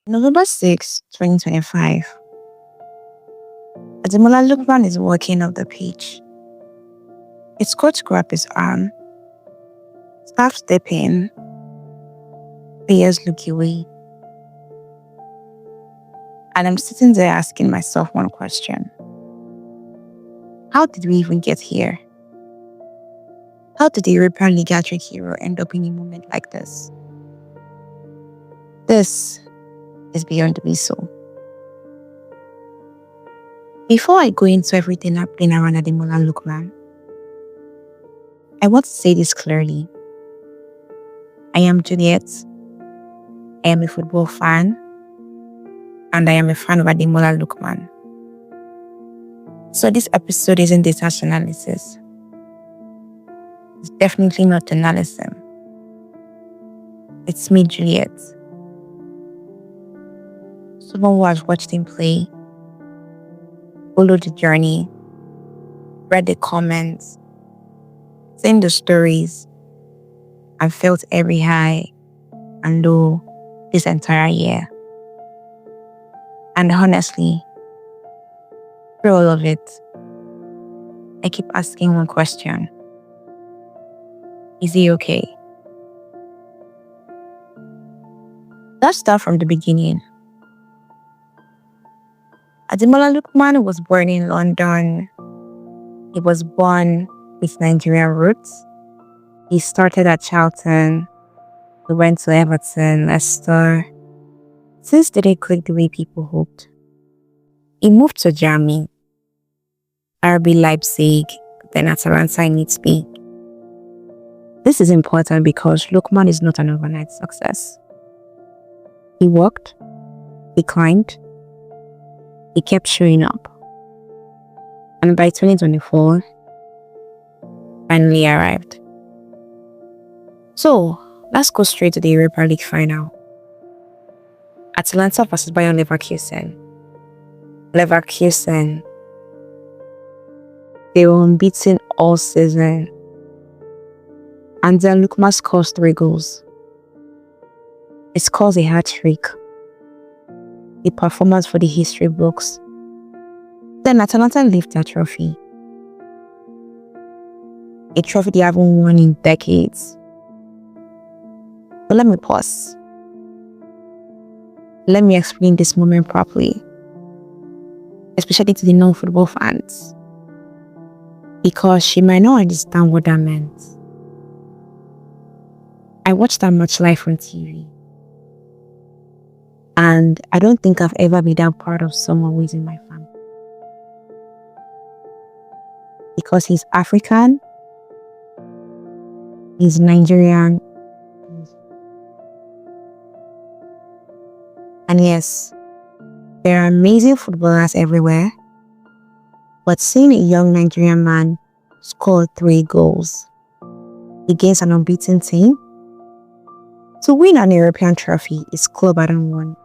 November 6, 2025. Ademola Lookman is walking up the pitch. His coach grabs his arm. Staff step in. Players look away. And I'm sitting there asking myself one question. How did we even get here? How did the Europa League hero end up in a moment like this? This is beyond the whistle. Before I go into everything happening around Ademola Lookman, I want to say this clearly. I am Juliet. I am a football fan. And I am a fan of Ademola Lookman. So this episode isn't detached analysis. It's definitely not analysing. It's me, Juliet. Someone who has watched him play, followed the journey, read the comments, seen the stories, and felt every high and low this entire year. And honestly, through all of it, I keep asking one question. Is he okay? Let's start from the beginning. Ademola Lookman was born in London. He was born with Nigerian roots. He started at Charlton. He went to Everton, Leicester. Things didn't click the way people hoped. He moved to Germany, RB Leipzig, then Atalanta in its peak. This is important because Lookman is not an overnight success. He worked, he climbed, he kept showing up. And by 2024, finally arrived. So, let's go straight to the Europa League final. Atalanta versus Bayern Leverkusen. Leverkusen. They were unbeaten all season. And then Lookman scores 3 goals. He scores a hat-trick. A performance for the history books. Then Atalanta lift their trophy. A trophy they haven't won in decades. But let me pause. Let me explain this moment properly, especially to the non-football fans, because she might not understand what that meant. I watched that match live on TV, and I don't think I've ever been that proud of someone who is in my family, because he's African, he's Nigerian, and yes, there are amazing footballers everywhere, but seeing a young Nigerian man score 3 goals against an unbeaten team, to win an European trophy his club hadn't won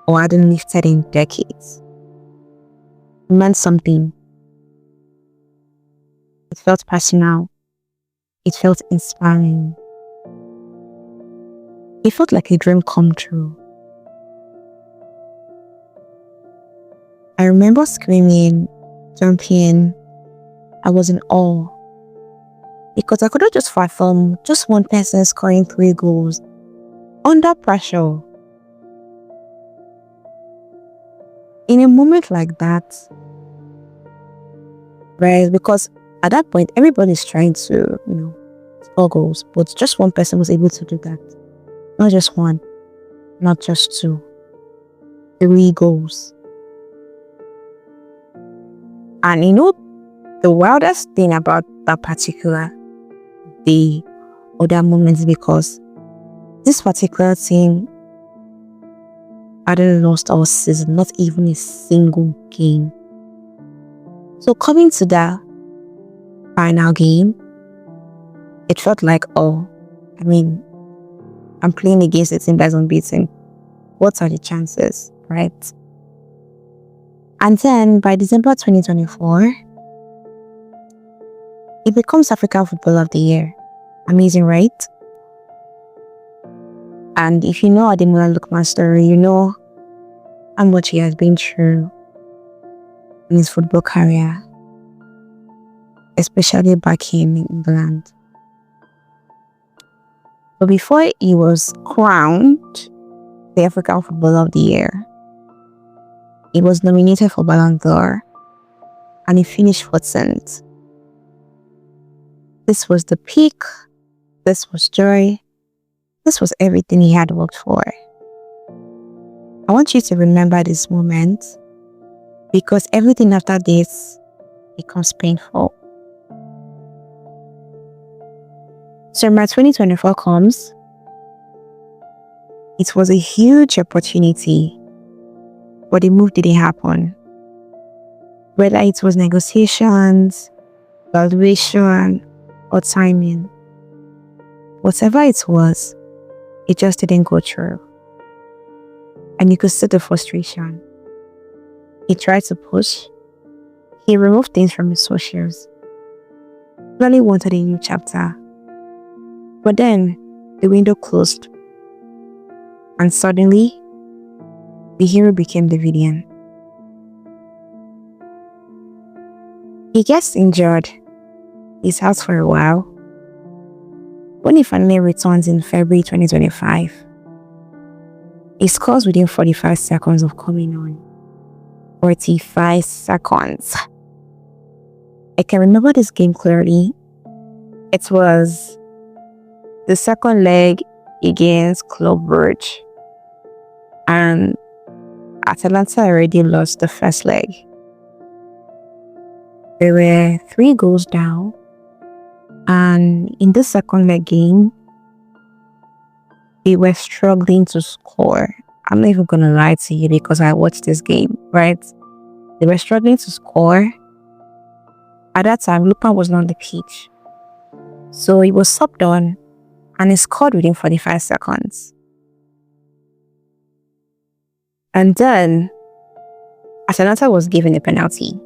or hadn't lifted in decades, it meant something. It felt personal. It felt inspiring. It felt like a dream come true. I remember screaming, jumping. I was in awe. Because I couldn't just fathom just one person scoring 3 goals under pressure. In a moment like that, right? Because at that point, everybody's trying to, score goals. But just one person was able to do that. Not just one, not just 2. 3 goals. And the wildest thing about that particular day or that moment is because this particular team hadn't lost all season, not even a single game. So coming to that final game, it felt like, I'm playing against a team that's unbeaten. What are the chances, right? And then by December 2024, it becomes African Footballer of the Year. Amazing, right? And if you know Ademola Lookman's story, you know how much he has been through in his football career, especially back in England. But before he was crowned the African Footballer of the Year, he was nominated for Ballon d'Or and he finished 14th. This was the peak, this was joy, this was everything he had worked for. I want you to remember this moment because everything after this becomes painful. Summer 2024 comes. It was a huge opportunity, but the move didn't happen. Whether it was negotiations, valuation, or timing, whatever it was, it just didn't go through. And you could see the frustration. He tried to push. He removed things from his socials. He only wanted a new chapter. But then, the window closed. And suddenly, the hero became the villain. He gets injured. He's out for a while. When he finally returns in February 2025, he scores within 45 seconds of coming on. 45 seconds. I can remember this game clearly. It was the second leg against Club Brugge. And Atalanta already lost the first leg. They were 3 goals down. And in the second leg game, they were struggling to score. I'm not even going to lie to you because I watched this game, right? They were struggling to score. At that time, Lookman was not on the pitch. So he was subbed on and he scored within 45 seconds. And then, Atalanta was given a penalty.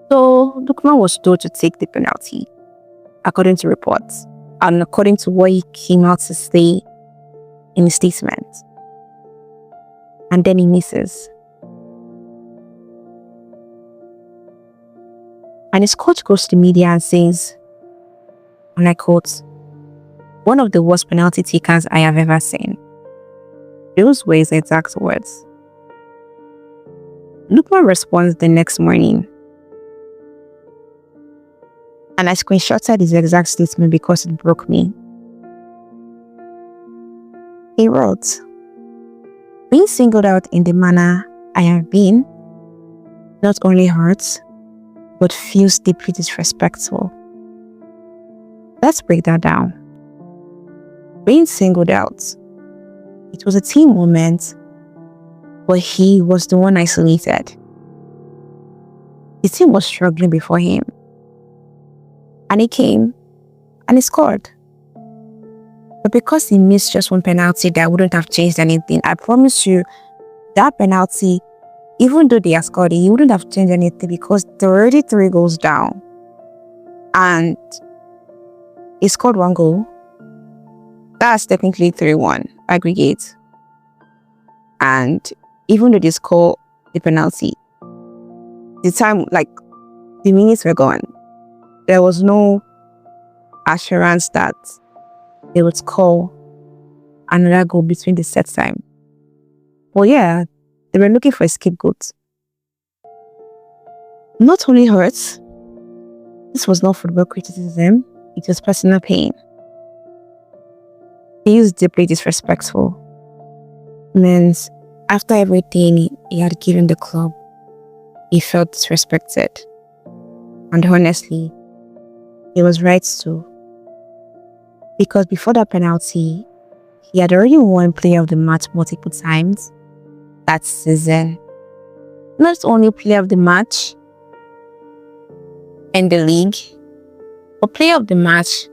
So, Lookman was told to take the penalty, according to reports, and according to what he came out to say in his statement. And then he misses. And his coach goes to the media and says, and I quote, "One of the worst penalty takers I have ever seen." Those were his exact words. Lookman responds the next morning. And I screenshotted his exact statement because it broke me. He wrote, "Being singled out in the manner I have been not only hurts, but feels deeply disrespectful." Let's break that down. Being singled out. It was a team moment, but he was the one isolated. The team was struggling before him. And he came and he scored. But because he missed just one penalty that wouldn't have changed anything, I promise you, that penalty, even though they had scored, he wouldn't have changed anything because there were already 3 goals down. And he scored 1 goal. That's technically 3-1 aggregate. And even though they scored the penalty, the time, the minutes were gone. There was no assurance that they would score another goal between the set time. Well, yeah, they were looking for a scapegoat. Not only hurts, this was not football criticism, it was personal pain. He was deeply disrespectful. Means after everything he had given the club, he felt disrespected. And honestly, he was right too. Because before that penalty, he had already won Player of the Match multiple times that season. Not only Player of the Match in the league, but Player of the Match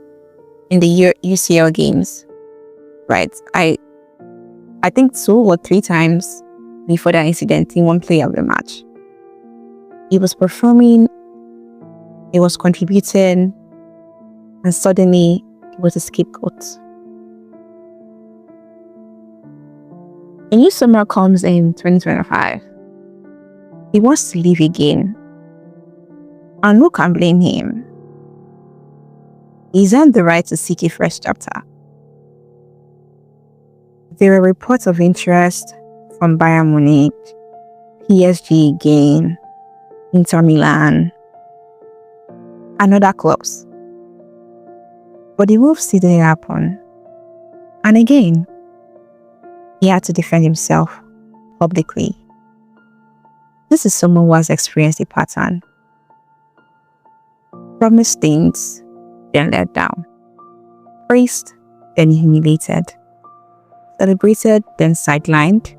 in the UCL games. Right? I think 2 or 3 times before that incident, he won Player of the Match. He was performing, he was contributing, and suddenly he was a scapegoat. A new summer comes in 2025. He wants to leave again. And who can blame him? He's earned the right to seek a fresh chapter. There were reports of interest from Bayern Munich, PSG again, Inter Milan, and other clubs. But the move still didn't happen. And again, he had to defend himself publicly. This is someone who has experienced a pattern. Promised things, then let down. Praised, then humiliated. Celebrated, then sidelined.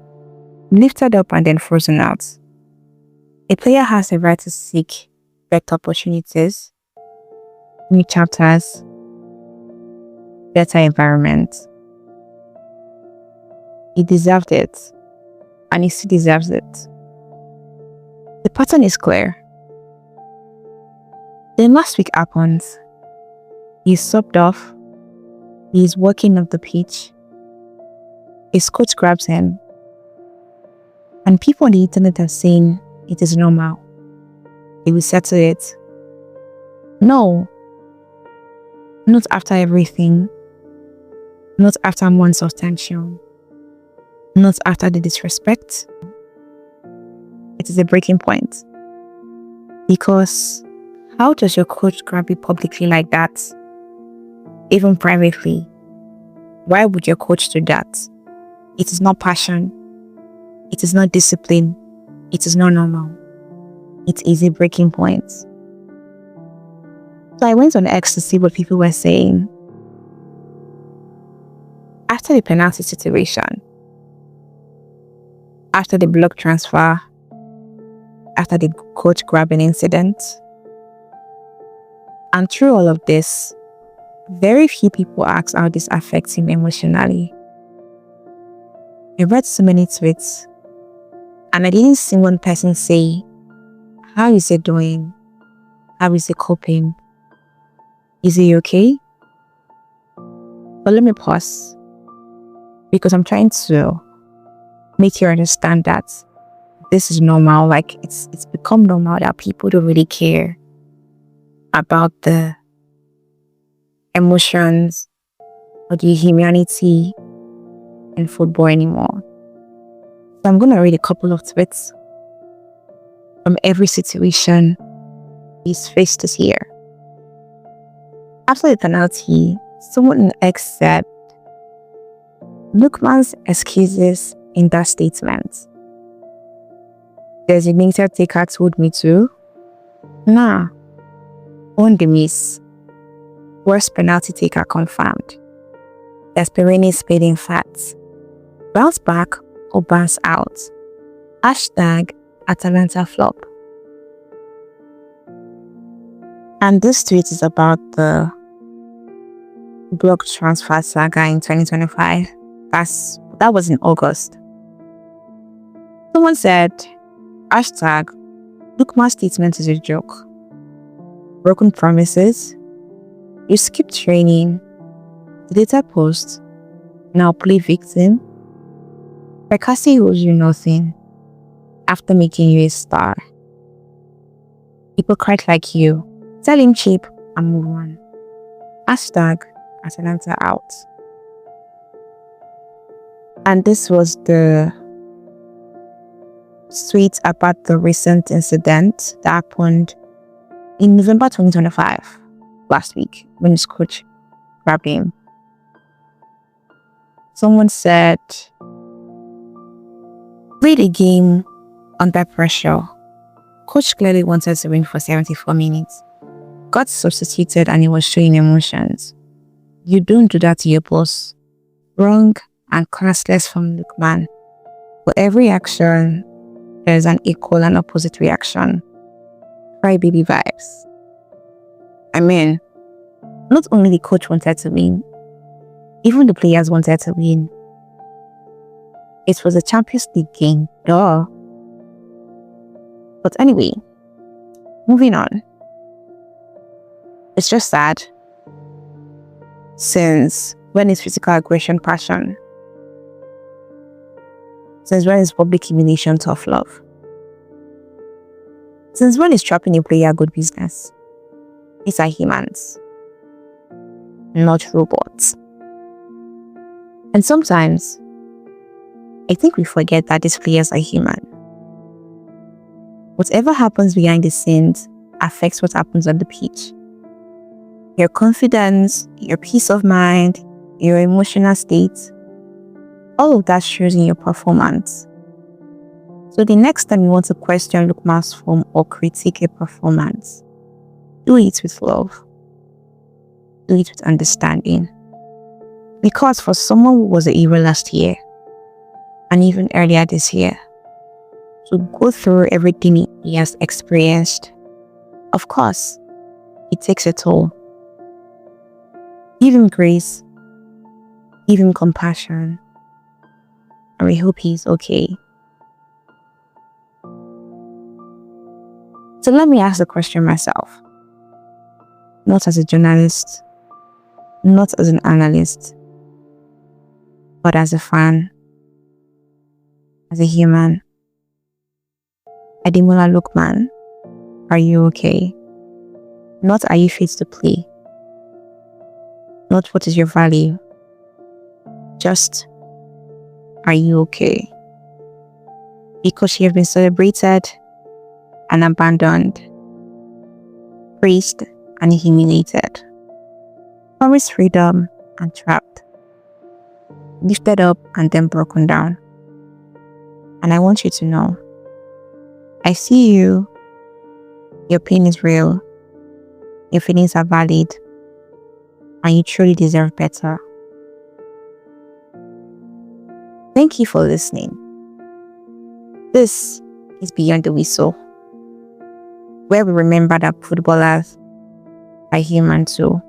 Lifted up and then frozen out. A player has the right to seek better opportunities, new chapters, better environment. He deserved it, and he still deserves it. The pattern is clear. Then last week happens. He's subbed off. He's walking off the pitch. His coach grabs him. And people on the internet are saying it is normal. He will settle it. No. Not after everything. Not after months of tension. Not after the disrespect. It is a breaking point. Because how does your coach grab you publicly like that? Even privately? Why would your coach do that? It is not passion. It is not discipline. It is not normal. It is a breaking point. So I went on X to see what people were saying. After the penalty situation, after the block transfer, after the coach grabbing incident, and through all of this, very few people ask how this affects him emotionally. I read so many tweets, and I didn't see one person say, how is he doing? How is he coping? Is he okay? But let me pause, because I'm trying to make you understand that this is normal. Like it's become normal that people don't really care about the emotions or the humanity in football anymore. So I'm going to read a couple of tweets from every situation he's faced this year. After the penalty, someone in X said, Lookman's excuses in that statement. Designated taker told me to. Nah. On the miss. Worst penalty taker confirmed. Desperate spading facts. Bounce back or bounce out. Hashtag Atalanta flop. And this tweet is about the block transfer saga in 2025. That was in August. Someone said, hashtag Lookman's statement is a joke. Broken promises. You skipped training. The data post. Now play victim. Percassi owes you nothing after making you a star. Hypocrite like you. Tell him cheap and move on. Hashtag Atalanta out. And this was the tweet about the recent incident that happened in November 2025, last week, when his coach grabbed him. Someone said, play the game under pressure. Coach clearly wanted to win for 74 minutes. Got substituted and he was showing emotions. You don't do that to your boss. Wrong and classless from Lookman. For every action, there's an equal and opposite reaction. Crybaby vibes. I mean, not only the coach wanted to win, even the players wanted to win. It was a Champions League game, duh. But anyway, moving on. It's just sad. Since when is physical aggression passion? Since when is public humiliation tough love? Since when is trapping a player good business? These are humans, not robots. And sometimes, I think we forget that these players are human. Whatever happens behind the scenes affects what happens on the pitch. Your confidence, your peace of mind, your emotional state, all of that shows in your performance. So the next time you want to question Lookman's form or critique a performance, do it with love. Do it with understanding. Because for someone who was a hero last year, and even earlier this year, to go through everything he has experienced, of course, it takes a toll. Give him grace, give him compassion, and we hope he's okay. So let me ask the question myself, not as a journalist, not as an analyst, but as a fan, as a human. Ademola Lookman, are you okay? Not are you fit to play? Not what is your value? Just, are you okay? Because you have been celebrated and abandoned, praised and humiliated, promised freedom and trapped, lifted up and then broken down. And I want you to know, I see you, your pain is real, your feelings are valid, and you truly deserve better. Thank you for listening. This is Beyond the Whistle, where we remember that footballers are human too.